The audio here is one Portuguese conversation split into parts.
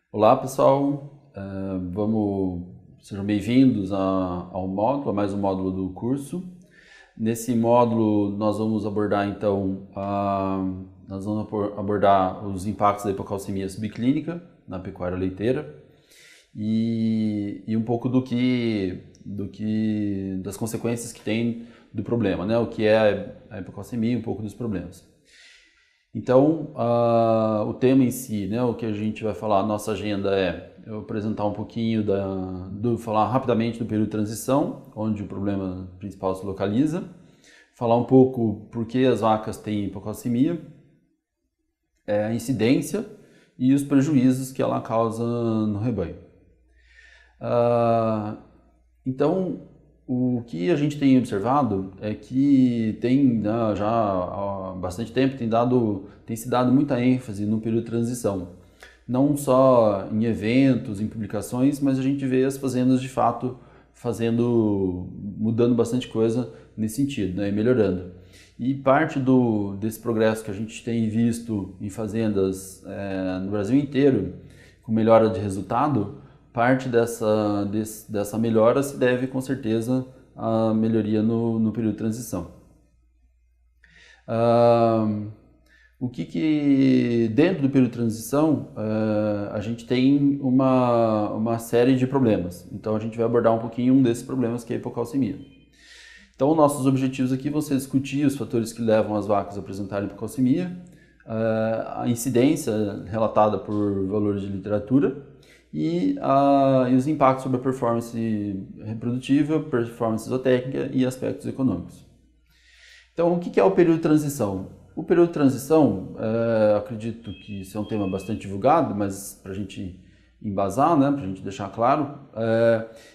Olá pessoal, sejam bem-vindos ao módulo, a mais um módulo do curso. Nesse módulo nós vamos abordar então abordar os impactos da hipocalcemia subclínica na pecuária leiteira e um pouco das consequências que tem do problema, né? O que é a hipocalcemia e um pouco dos problemas. Então, o tema em si, né, o que a gente vai falar, a nossa agenda eu apresentar um pouquinho, falar rapidamente do período de transição, onde o problema principal se localiza, falar um pouco por que as vacas têm hipocalcemia, a incidência e os prejuízos que ela causa no rebanho. Então, o que a gente tem observado é que já há bastante tempo tem se dado muita ênfase no período de transição. Não só em eventos, em publicações, mas a gente vê as fazendas de fato mudando bastante coisa nesse sentido, né, e melhorando. E parte desse progresso que a gente tem visto em fazendas no Brasil inteiro, com melhora de resultado, parte dessa melhora se deve, com certeza, à melhoria no período de transição. Dentro do período de transição, a gente tem uma série de problemas. Então, a gente vai abordar um pouquinho um desses problemas, que é a hipocalcemia. Então, nossos objetivos aqui vão ser discutir os fatores que levam as vacas a apresentarem hipocalcemia, a incidência relatada por valores de literatura, e os impactos sobre a performance reprodutiva, performance zootécnica e aspectos econômicos. Então, o que é o período de transição? O período de transição, acredito que isso é um tema bastante divulgado, mas para a gente embasar, né, para a gente deixar claro,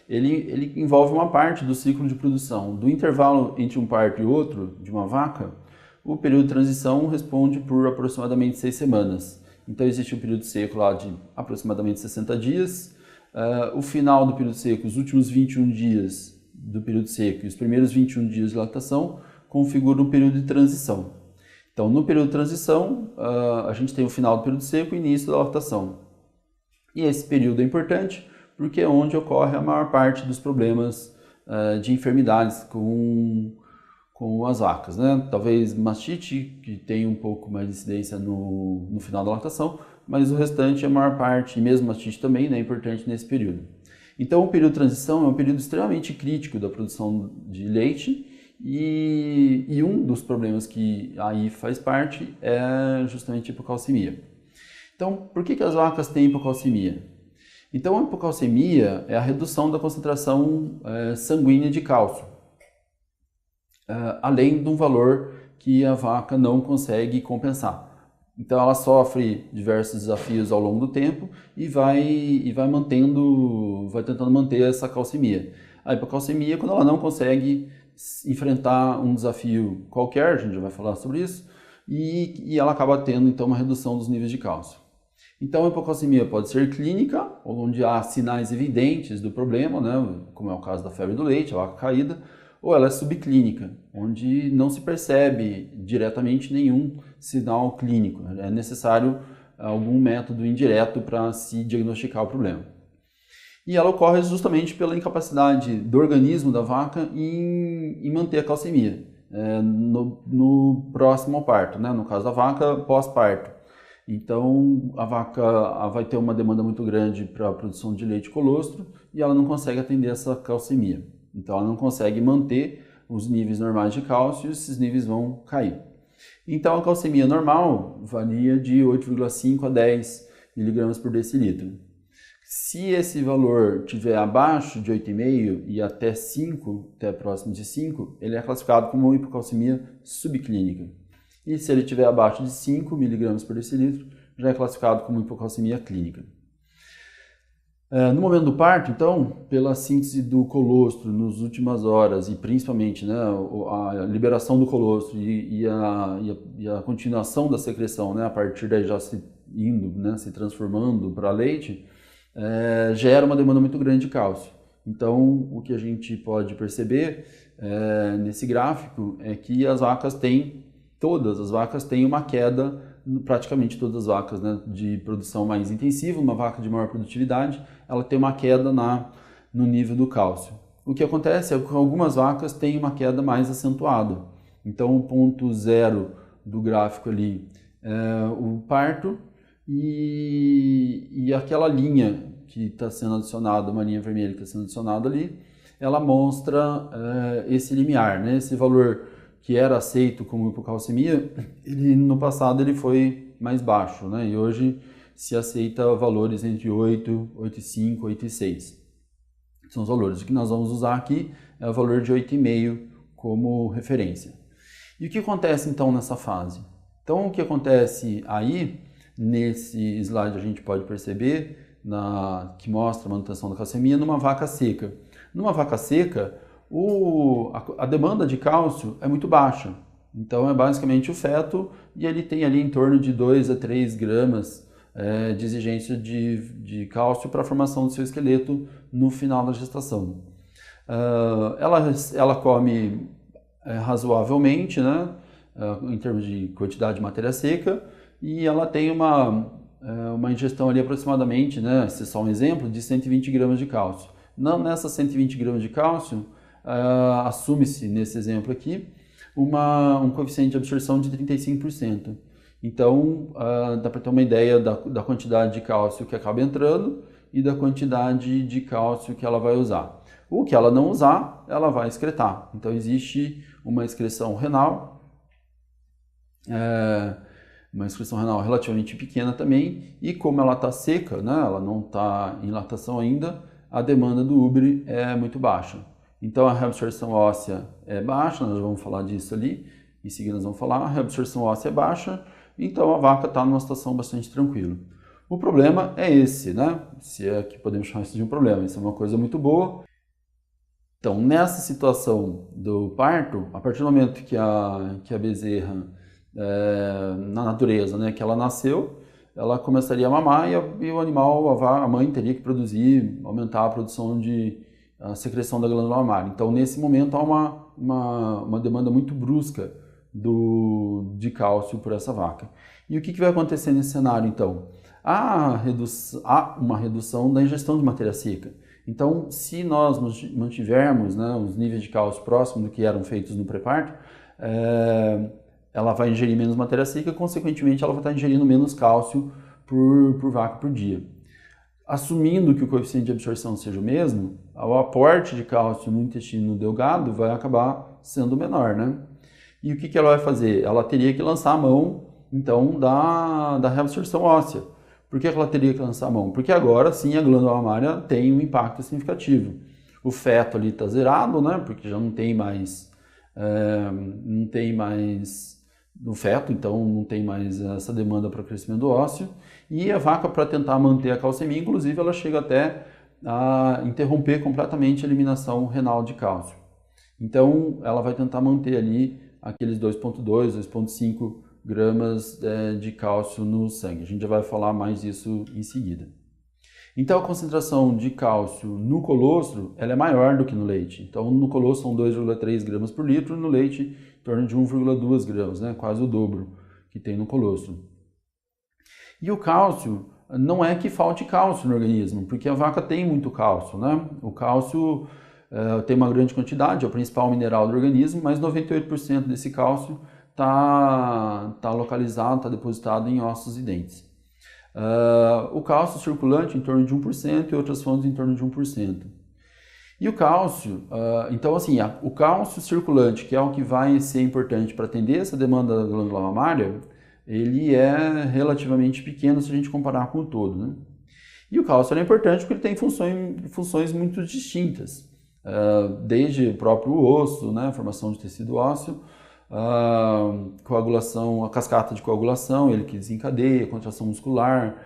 ele envolve uma parte do ciclo de produção. Do intervalo entre um parto e outro de uma vaca, o período de transição responde por aproximadamente 6 semanas. Então existe um período seco lá de aproximadamente 60 dias. O final do período seco, os últimos 21 dias do período seco e os primeiros 21 dias de lactação configuram um período de transição. Então no período de transição, a gente tem o final do período seco e o início da lactação. E esse período é importante porque é onde ocorre a maior parte dos problemas de enfermidades com as vacas, né? Talvez mastite, que tem um pouco mais de incidência no final da lactação, mas o restante, a maior parte, e mesmo mastite também, né, é importante nesse período. Então, o período de transição é um período extremamente crítico da produção de leite e um dos problemas que aí faz parte é justamente a hipocalcemia. Então, por que as vacas têm hipocalcemia? Então, a hipocalcemia é a redução da concentração sanguínea de cálcio, além de um valor que a vaca não consegue compensar. Então ela sofre diversos desafios ao longo do tempo e vai tentando manter essa calcemia. A hipocalcemia, quando ela não consegue enfrentar um desafio qualquer, a gente já vai falar sobre isso, e ela acaba tendo então uma redução dos níveis de cálcio. Então a hipocalcemia pode ser clínica, onde há sinais evidentes do problema, né, como é o caso da febre do leite, a vaca caída, ou ela é subclínica, onde não se percebe diretamente nenhum sinal clínico. É necessário algum método indireto para se diagnosticar o problema. E ela ocorre justamente pela incapacidade do organismo da vaca em manter a calcemia no próximo ao parto, né? No caso da vaca, pós-parto. Então, a vaca vai ter uma demanda muito grande para a produção de leite e colostro e ela não consegue atender essa calcemia. Então, ela não consegue manter os níveis normais de cálcio e esses níveis vão cair. Então, a calcemia normal varia de 8,5 a 10 mg por decilitro. Se esse valor estiver abaixo de 8,5 e até 5, até próximo de 5, ele é classificado como hipocalcemia subclínica. E se ele estiver abaixo de 5 mg por decilitro, já é classificado como hipocalcemia clínica. No momento do parto, então, pela síntese do colostro nas últimas horas e principalmente, né, a liberação do colostro e a continuação da secreção, né, a partir daí já se indo, né, se transformando para leite, gera uma demanda muito grande de cálcio. Então, o que a gente pode perceber nesse gráfico é que todas as vacas têm uma queda praticamente todas as vacas, né, de produção mais intensiva, uma vaca de maior produtividade, ela tem uma queda no nível do cálcio. O que acontece é que algumas vacas têm uma queda mais acentuada. Então, o ponto zero do gráfico ali é o parto e aquela linha que está sendo adicionada, uma linha vermelha que está sendo adicionada ali, ela mostra esse limiar, né? Esse valor que era aceito como hipocalcemia, no passado ele foi mais baixo, né? E hoje se aceita valores entre 8, 8,5, 8,6. São os valores. O que nós vamos usar aqui é o valor de 8,5 como referência. E o que acontece então nessa fase? Então o que acontece aí, nesse slide a gente pode perceber, que mostra a manutenção da calcemia numa vaca seca. Numa vaca seca, a demanda de cálcio é muito baixa. Então é basicamente o feto e ele tem ali em torno de 2 a 3 gramas de exigência de cálcio para a formação do seu esqueleto no final da gestação. Ela come razoavelmente, né, em termos de quantidade de matéria seca, e ela tem uma ingestão ali aproximadamente, né, esse é só um exemplo, de 120 gramas de cálcio. Nessas 120 gramas de cálcio, assume-se nesse exemplo aqui um coeficiente de absorção de 35%. Então, dá para ter uma ideia da quantidade de cálcio que acaba entrando e da quantidade de cálcio que ela vai usar. O que ela não usar, ela vai excretar. Então, existe uma excreção renal, relativamente pequena também, e como ela está seca, né, ela não está em lactação ainda, a demanda do úbere é muito baixa. Então, a reabsorção óssea é baixa, nós vamos falar disso ali, em seguida nós vamos falar, a reabsorção óssea é baixa, então a vaca está numa situação bastante tranquila. O problema é esse, né? Se é que podemos chamar isso de um problema, isso é uma coisa muito boa. Então, nessa situação do parto, a partir do momento que a bezerra, na natureza, né, que ela nasceu, ela começaria a mamar e o animal, a mãe teria que produzir, aumentar a produção a secreção da glândula mamária. Então, nesse momento, há uma demanda muito brusca de cálcio por essa vaca. E o que vai acontecer nesse cenário, então? Há uma redução da ingestão de matéria seca. Então, se nós mantivermos, né, os níveis de cálcio próximos do que eram feitos no pré-parto, ela vai ingerir menos matéria seca, consequentemente ela vai estar ingerindo menos cálcio por vaca por dia. Assumindo que o coeficiente de absorção seja o mesmo, o aporte de cálcio no intestino delgado vai acabar sendo menor, né? E o que ela vai fazer? Ela teria que lançar a mão, então, da reabsorção óssea. Por que ela teria que lançar a mão? Porque agora, sim, a glândula mamária tem um impacto significativo. O feto ali está zerado, né? Porque já não tem mais no feto, então não tem mais essa demanda para o crescimento ósseo. E a vaca, para tentar manter a calcemia, inclusive, ela chega até a interromper completamente a eliminação renal de cálcio. Então, ela vai tentar manter ali aqueles 2,2, 2,5 gramas de cálcio no sangue. A gente já vai falar mais disso em seguida. Então, a concentração de cálcio no colostro ela é maior do que no leite. Então, no colostro são 2,3 gramas por litro, no leite em torno de 1,2 gramas, né? Quase o dobro que tem no colostro. E o cálcio, não é que falte cálcio no organismo, porque a vaca tem muito cálcio, né? O cálcio tem uma grande quantidade, é o principal mineral do organismo, mas 98% desse cálcio está localizado, está depositado em ossos e dentes. O cálcio circulante em torno de 1% e outras fontes em torno de 1%. E o cálcio, então assim, o cálcio circulante, que é o que vai ser importante para atender essa demanda da glândula mamária, ele é relativamente pequeno se a gente comparar com o todo, né? E o cálcio é importante porque ele tem funções muito distintas, desde o próprio osso, né, formação de tecido ósseo, coagulação, a cascata de coagulação, ele que desencadeia, contração muscular,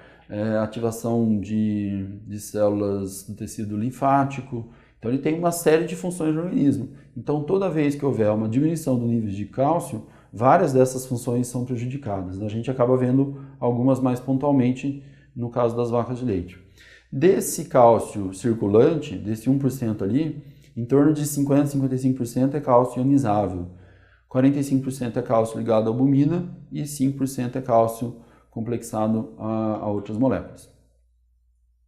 ativação de células do tecido linfático. Então ele tem uma série de funções no organismo. Então toda vez que houver uma diminuição do nível de cálcio, várias dessas funções são prejudicadas. A gente acaba vendo algumas mais pontualmente no caso das vacas de leite. Desse cálcio circulante, desse 1% ali, em torno de 50% a 55% é cálcio ionizável. 45% é cálcio ligado à albumina e 5% é cálcio complexado a outras moléculas.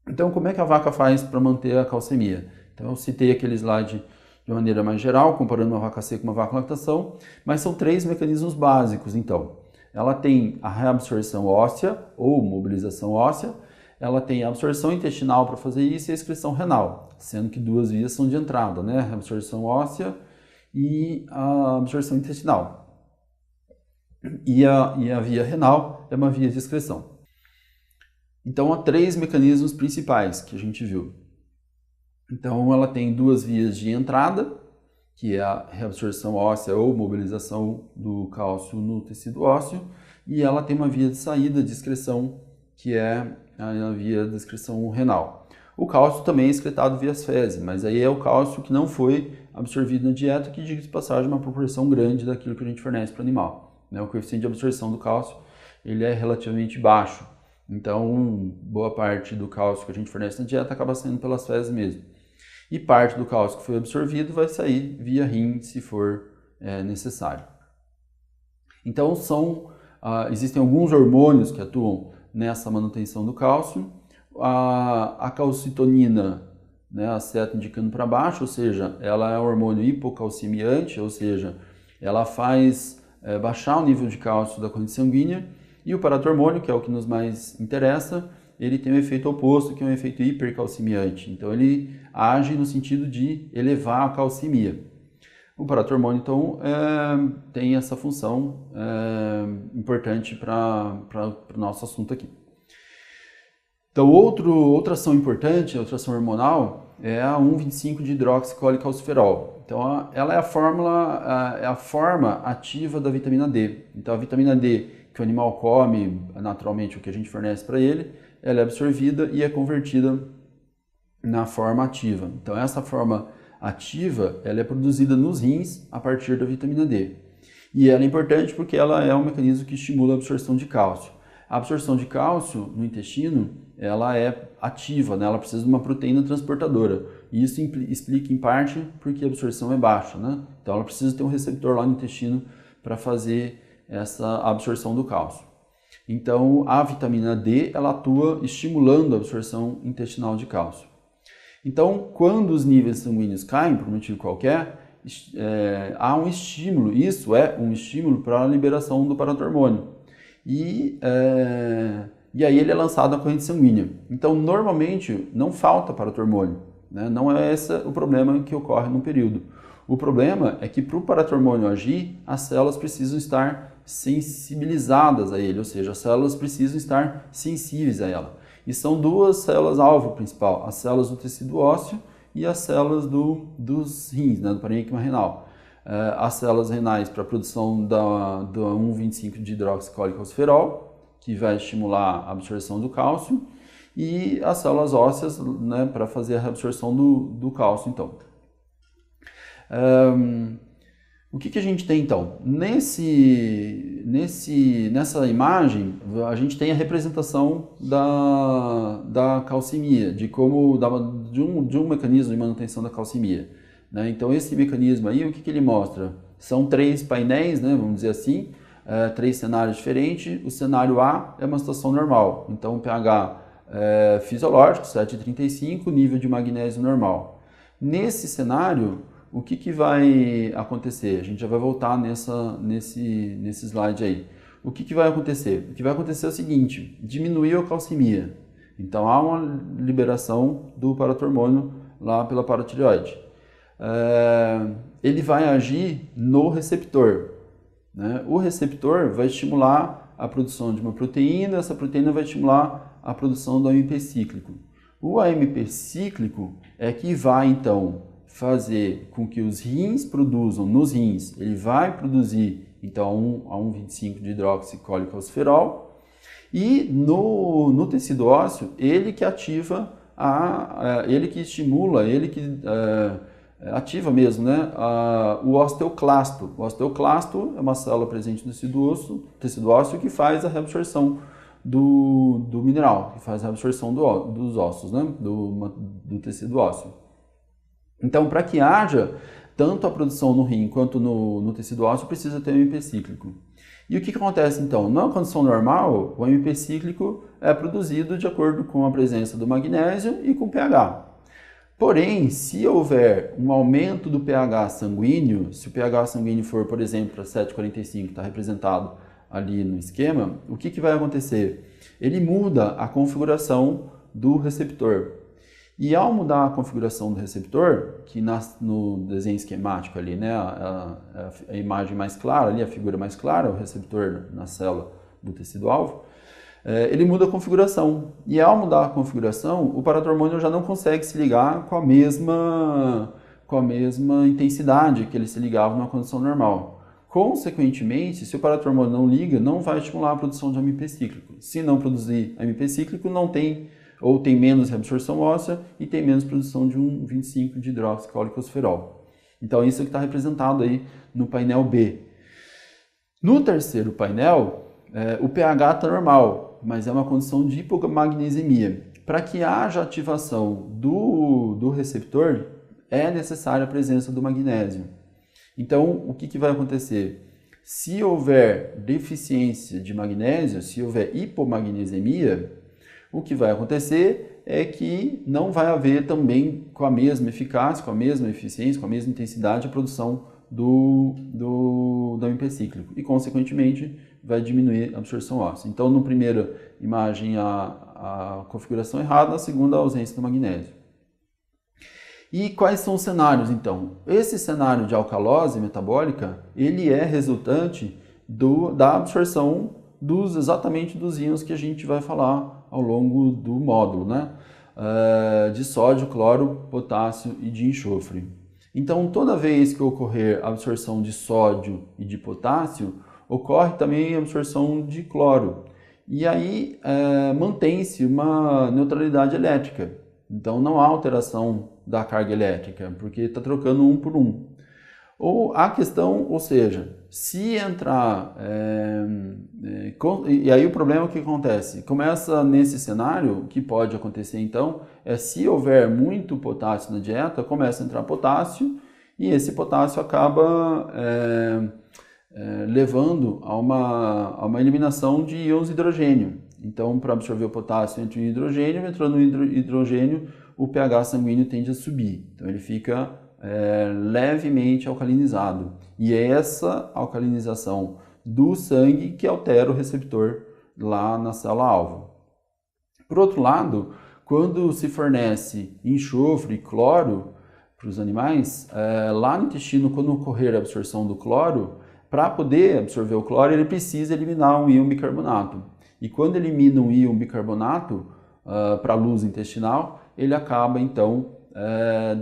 Então, como é que a vaca faz para manter a calcemia? Então, eu citei aquele slide de maneira mais geral, comparando uma vaca seca com uma vaca lactação, mas são 3 mecanismos básicos, então. Ela tem a reabsorção óssea, ou mobilização óssea, ela tem a absorção intestinal para fazer isso e a excreção renal, sendo que 2 vias são de entrada, né? A reabsorção óssea e a absorção intestinal. E a via renal é uma via de excreção. Então, há 3 mecanismos principais que a gente viu. Então, ela tem 2 vias de entrada, que é a reabsorção óssea ou mobilização do cálcio no tecido ósseo, e ela tem uma via de saída de excreção, que é a via de excreção renal. O cálcio também é excretado via as fezes, mas aí é o cálcio que não foi absorvido na dieta, que, diga de passagem, é uma proporção grande daquilo que a gente fornece para o animal. O coeficiente de absorção do cálcio ele é relativamente baixo. Então, boa parte do cálcio que a gente fornece na dieta acaba saindo pelas fezes mesmo. E parte do cálcio que foi absorvido vai sair via rim, se for necessário. Então, existem alguns hormônios que atuam nessa manutenção do cálcio. A calcitonina, né, a seta indicando para baixo, ou seja, ela é um hormônio hipocalcemiante, ou seja, ela faz baixar o nível de cálcio da corrente sanguínea. E o paratormônio, que é o que nos mais interessa, ele tem um efeito oposto, que é um efeito hipercalcemiante. Então, ele age no sentido de elevar a calcemia. O paratormônio, então, tem essa função importante para o nosso assunto aqui. Então, outra ação importante, outra ação hormonal, é a 1,25 de hidroxicólicalciferol. Então, ela é a forma ativa da vitamina D. Então, a vitamina D que o animal come, naturalmente o que a gente fornece para ele, ela é absorvida e é convertida na forma ativa. Então, essa forma ativa, ela é produzida nos rins a partir da vitamina D. E ela é importante porque ela é um mecanismo que estimula a absorção de cálcio. A absorção de cálcio no intestino, ela é ativa, né? Ela precisa de uma proteína transportadora. E isso explica, em parte, porque a absorção é baixa, né? Então, ela precisa ter um receptor lá no intestino para fazer essa absorção do cálcio. Então, a vitamina D, ela atua estimulando a absorção intestinal de cálcio. Então, quando os níveis sanguíneos caem, por um motivo qualquer, há um estímulo, isso é um estímulo para a liberação do paratormônio. E aí ele é lançado na corrente sanguínea. Então, normalmente, não falta paratormônio, né? Não é esse o problema que ocorre no período. O problema é que para o paratormônio agir, as células precisam estar sensibilizadas a ele, ou seja, as células precisam estar sensíveis a ela. E são 2 células-alvo principal, as células do tecido ósseo e as células dos rins, né, do parênquima renal. As células renais para a produção da 1,25 de hidroxicólicalciferol, que vai estimular a absorção do cálcio, e as células ósseas, né, para fazer a reabsorção do cálcio, então. O que a gente tem então? Nessa imagem, a gente tem a representação da calcemia, de um mecanismo de manutenção da calcemia, né? Então, esse mecanismo aí, o que ele mostra? São 3 painéis, né, vamos dizer assim, 3 cenários diferentes. O cenário A é uma situação normal, então o pH fisiológico, 7,35, nível de magnésio normal. Nesse cenário, o que vai acontecer? A gente já vai voltar nesse slide aí. O que vai acontecer? O que vai acontecer é o seguinte, diminuiu a calcemia. Então, há uma liberação do paratormônio lá pela paratireoide. Ele vai agir no receptor, né? O receptor vai estimular a produção de uma proteína, essa proteína vai estimular a produção do AMP cíclico. O AMP cíclico é que vai, então, fazer com que os rins produzam, nos rins, ele vai produzir, então, a 1,25 de hidroxicólicalciferol, e no tecido ósseo, ele que ativa, ele que estimula, ele que ativa mesmo, né, o osteoclasto. O osteoclasto é uma célula presente no tecido ósseo que faz a reabsorção do mineral, que faz a reabsorção dos ossos, né, do tecido ósseo. Então, para que haja tanto a produção no rim quanto no tecido ósseo precisa ter MP cíclico. E o que acontece então? Na condição normal, o MP cíclico é produzido de acordo com a presença do magnésio e com o pH. Porém, se houver um aumento do pH sanguíneo, se o pH sanguíneo for, por exemplo, para 7,45, está representado ali no esquema, o que vai acontecer? Ele muda a configuração do receptor. E ao mudar a configuração do receptor, que no desenho esquemático ali, né, a imagem mais clara, ali, a figura mais clara, o receptor na célula do tecido-alvo, ele muda a configuração. E ao mudar a configuração, o paratormônio já não consegue se ligar com a mesma intensidade que ele se ligava numa condição normal. Consequentemente, se o paratormônio não liga, não vai estimular a produção de AMP cíclico. Se não produzir AMP cíclico, não tem, ou tem menos reabsorção óssea e tem menos produção de um 25 de hidroxicólicosferol. Então, isso é que está representado aí no painel B. No terceiro painel, o pH está normal, mas é uma condição de hipomagnesemia. Para que haja ativação do receptor, é necessária a presença do magnésio. Então, o que vai acontecer? Se houver deficiência de magnésio, se houver hipomagnesemia, o que vai acontecer é que não vai haver também com a mesma eficácia, com a mesma eficiência, com a mesma intensidade a produção do AMP cíclico e, consequentemente, vai diminuir a absorção óssea. Então, na primeira imagem, a configuração errada, na segunda, a ausência do magnésio. E quais são os cenários, então? Esse cenário de alcalose metabólica, ele é resultante da absorção exatamente dos íons que a gente vai falar ao longo do módulo, né? De sódio, cloro, potássio e de enxofre. Então, toda vez que ocorrer a absorção de sódio e de potássio, ocorre também a absorção de cloro. E aí mantém-se uma neutralidade elétrica. Então, não há alteração da carga elétrica, porque está trocando um por um. Ou seja, se entrar... e aí o problema é o que acontece? Começa nesse cenário, o que pode acontecer então, se houver muito potássio na dieta, começa a entrar potássio, e esse potássio acaba levando a uma eliminação de íons hidrogênio. Então, para absorver o potássio entra o hidrogênio, entrando no hidrogênio, o pH sanguíneo tende a subir. Então, ele fica levemente alcalinizado. E é essa alcalinização do sangue que altera o receptor lá na célula-alvo. Por outro lado, quando se fornece enxofre e cloro para os animais, lá no intestino, quando ocorrer a absorção do cloro, para poder absorver o cloro, ele precisa eliminar um íon bicarbonato. E quando elimina um íon bicarbonato para a luz intestinal, ele acaba, então,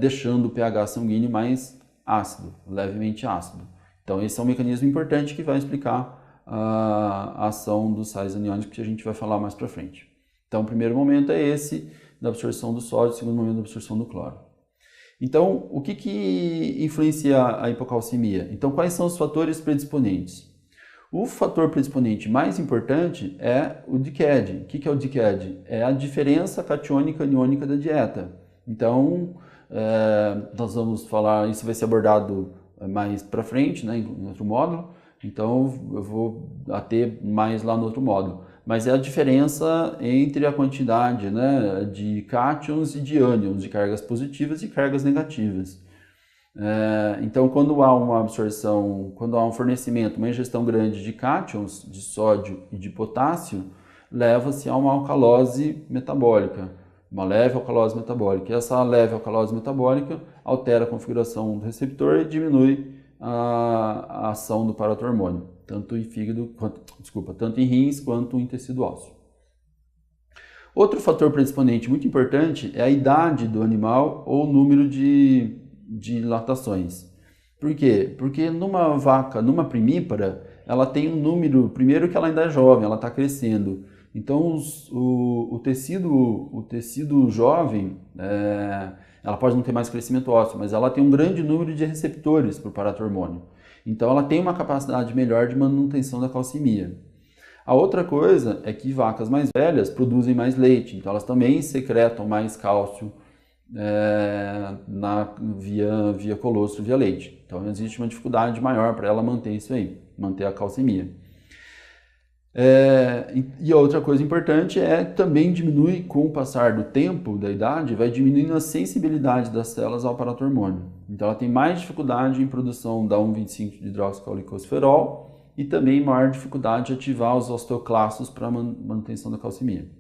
deixando o pH sanguíneo mais ácido, levemente ácido. Então, esse é um mecanismo importante que vai explicar a ação dos sais aniônicos que a gente vai falar mais para frente. Então, o primeiro momento é esse, da absorção do sódio, o segundo momento da absorção do cloro. Então, o que influencia a hipocalcemia? Então, quais são os fatores predisponentes? O fator predisponente mais importante é o DICAD. O que é o DICAD? É a diferença catiônica aniônica da dieta. Então, nós vamos falar, isso vai ser abordado mais para frente, né, em outro módulo, então eu vou ater mais lá no outro módulo. Mas é a diferença entre a quantidade, né, de cátions e de ânions, de cargas positivas e cargas negativas. Então, quando há uma absorção, quando há um fornecimento, uma ingestão grande de cátions, de sódio e de potássio, leva-se a uma alcalose metabólica, uma leve alcalose metabólica. E essa leve alcalose metabólica altera a configuração do receptor e diminui a ação do paratormônio, tanto em tanto em rins quanto em tecido ósseo. Outro fator predisponente muito importante é a idade do animal ou o número de lactações. Por quê? Porque numa vaca, numa primípara, ela tem um número, primeiro que ela ainda é jovem, ela está crescendo. Então, o tecido jovem, ela pode não ter mais crescimento ósseo, mas ela tem um grande número de receptores para o paratormônio. Então, ela tem uma capacidade melhor de manutenção da calcemia. A outra coisa é que vacas mais velhas produzem mais leite, então elas também secretam mais cálcio via colostro, via leite. Então existe uma dificuldade maior para ela manter isso aí, manter a calcemia. E outra coisa importante é também diminui com o passar do tempo, da idade, vai diminuindo a sensibilidade das células ao paratormônio. Então ela tem mais dificuldade em produção da 1,25 de hidroxicolicosferol e também maior dificuldade de ativar os osteoclastos para manutenção da calcemia.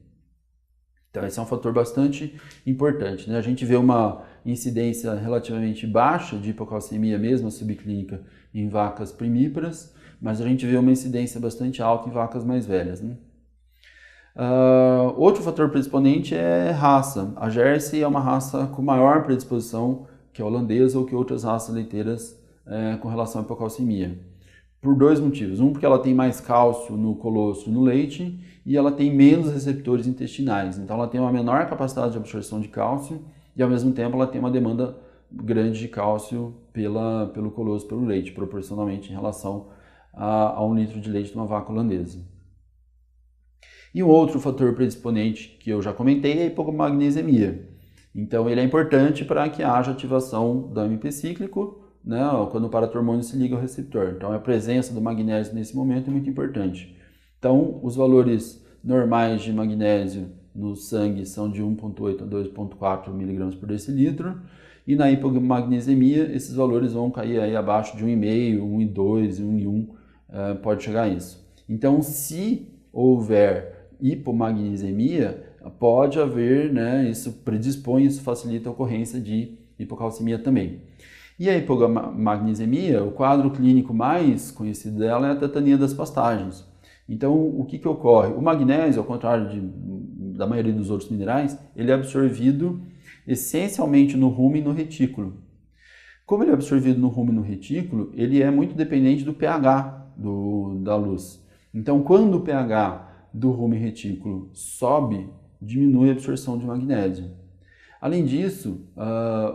Então esse é um fator bastante importante, né? A gente vê uma incidência relativamente baixa de hipocalcemia mesmo subclínica em vacas primíparas, mas a gente vê uma incidência bastante alta em vacas mais velhas, né? Outro fator predisponente é raça. A Jersey é uma raça com maior predisposição que a holandesa ou que outras raças leiteiras com relação à hipocalcemia. Por dois motivos. Um, porque ela tem mais cálcio no colostro e no leite, e ela tem menos receptores intestinais. Então ela tem uma menor capacidade de absorção de cálcio e ao mesmo tempo ela tem uma demanda grande de cálcio pelo colostro, pelo leite, proporcionalmente em relação a 1 litro de leite de uma vaca holandesa. E um outro fator predisponente que eu já comentei é a hipomagnesemia. Então ele é importante para que haja ativação do AMP cíclico, né, quando o paratormônio se liga ao receptor. Então a presença do magnésio nesse momento é muito importante. Então os valores normais de magnésio no sangue são de 1,8 a 2,4 mg por decilitro, e na hipomagnesemia esses valores vão cair aí abaixo de 1,5, 1,2, 1,1, pode chegar a isso. Então se houver hipomagnesemia, pode haver, né, isso predispõe, isso facilita a ocorrência de hipocalcemia também. E a hipomagnesemia, o quadro clínico mais conhecido dela é a tetania das pastagens. Então, o que ocorre? O magnésio, ao contrário da maioria dos outros minerais, ele é absorvido essencialmente no rumen e no retículo. Como ele é absorvido no rumen e no retículo, ele é muito dependente do pH da luz. Então, quando o pH do rumen e retículo sobe, diminui a absorção de magnésio. Além disso,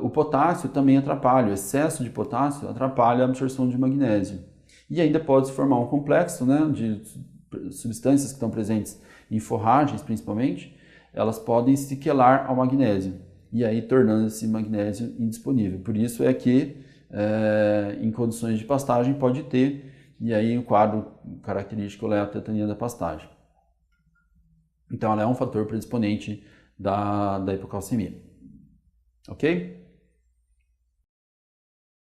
o potássio também atrapalha, o excesso de potássio atrapalha a absorção de magnésio. E ainda pode se formar um complexo, né, de substâncias que estão presentes em forragens, principalmente, elas podem se quelar ao magnésio, e aí tornando esse magnésio indisponível. Por isso é que, em condições de pastagem, pode ter, e aí o quadro característico é a tetania da pastagem. Então ela é um fator predisponente da hipocalcemia. Ok?